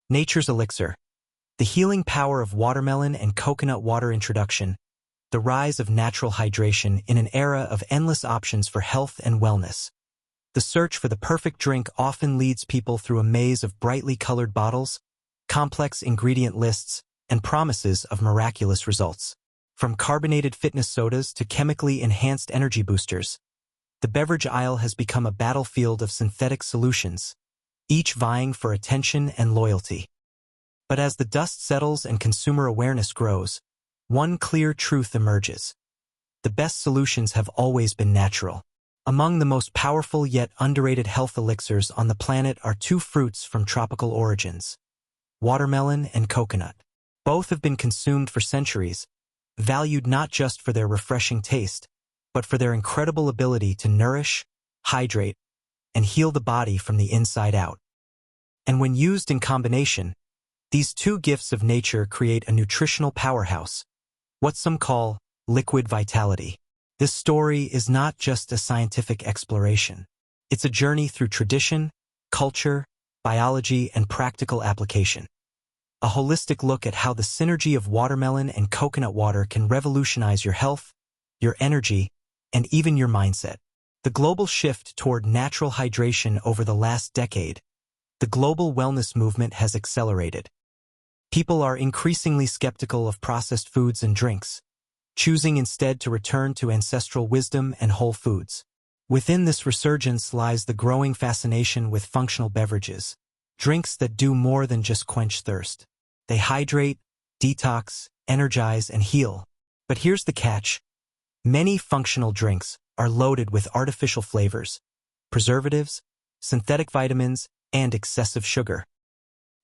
Nature's elixir. The healing power of watermelon and coconut water introduction. The rise of natural hydration in an era of endless options for health and wellness. The search for the perfect drink often leads people through a maze of brightly colored bottles, complex ingredient lists, and promises of miraculous results. From carbonated fitness sodas to chemically enhanced energy boosters, the beverage aisle has become a battlefield of synthetic solutions, each vying for attention and loyalty. But as the dust settles and consumer awareness grows, one clear truth emerges. The best solutions have always been natural. Among the most powerful yet underrated health elixirs on the planet are two fruits from tropical origins: watermelon and coconut. Both have been consumed for centuries, valued not just for their refreshing taste, but for their incredible ability to nourish, hydrate, and heal the body from the inside out. And when used in combination, these two gifts of nature create a nutritional powerhouse, what some call liquid vitality. This story is not just a scientific exploration. It's a journey through tradition, culture, biology, and practical application. A holistic look at how the synergy of watermelon and coconut water can revolutionize your health, your energy, and even your mindset. The global shift toward natural hydration over the last decade. The global wellness movement has accelerated. People are increasingly skeptical of processed foods and drinks, choosing instead to return to ancestral wisdom and whole foods. Within this resurgence lies the growing fascination with functional beverages, drinks that do more than just quench thirst. They hydrate, detox, energize, and heal. But here's the catch. Many functional drinks are loaded with artificial flavors, preservatives, synthetic vitamins, and excessive sugar.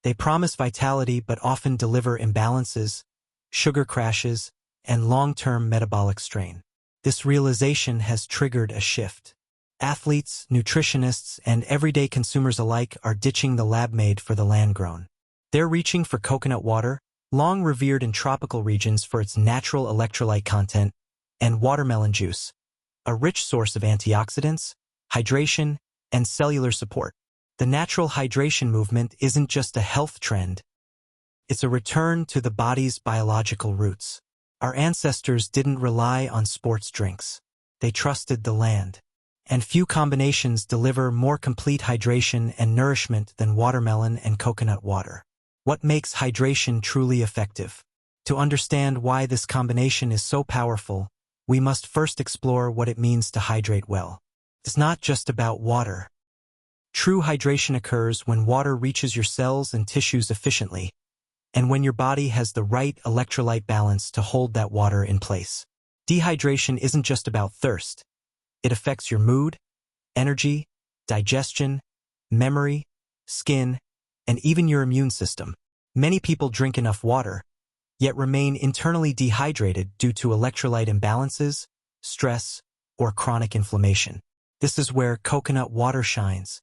They promise vitality but often deliver imbalances, sugar crashes, and long-term metabolic strain. This realization has triggered a shift. Athletes, nutritionists, and everyday consumers alike are ditching the lab-made for the land-grown. They're reaching for coconut water, long revered in tropical regions for its natural electrolyte content, and watermelon juice, a rich source of antioxidants, hydration, and cellular support. The natural hydration movement isn't just a health trend. It's a return to the body's biological roots. Our ancestors didn't rely on sports drinks. They trusted the land. And few combinations deliver more complete hydration and nourishment than watermelon and coconut water. What makes hydration truly effective? To understand why this combination is so powerful, we must first explore what it means to hydrate well. It's not just about water. True hydration occurs when water reaches your cells and tissues efficiently, and when your body has the right electrolyte balance to hold that water in place. Dehydration isn't just about thirst. It affects your mood, energy, digestion, memory, skin, and even your immune system. Many people drink enough water, yet remain internally dehydrated due to electrolyte imbalances, stress, or chronic inflammation. This is where coconut water shines.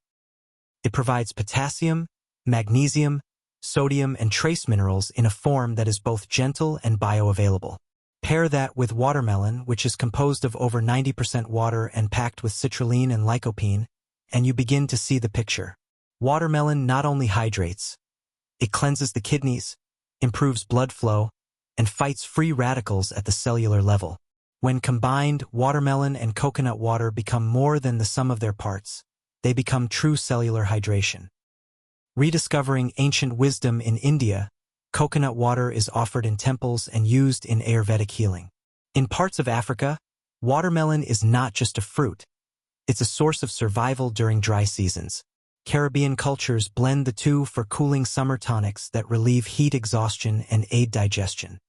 It provides potassium, magnesium, sodium, and trace minerals in a form that is both gentle and bioavailable. Pair that with watermelon, which is composed of over 90% water and packed with citrulline and lycopene, and you begin to see the picture. Watermelon not only hydrates, it cleanses the kidneys, improves blood flow, and fights free radicals at the cellular level. When combined, watermelon and coconut water become more than the sum of their parts. They become true cellular hydration. Rediscovering ancient wisdom in India, coconut water is offered in temples and used in Ayurvedic healing. In parts of Africa, watermelon is not just a fruit. It's a source of survival during dry seasons. Caribbean cultures blend the two for cooling summer tonics that relieve heat exhaustion and aid digestion.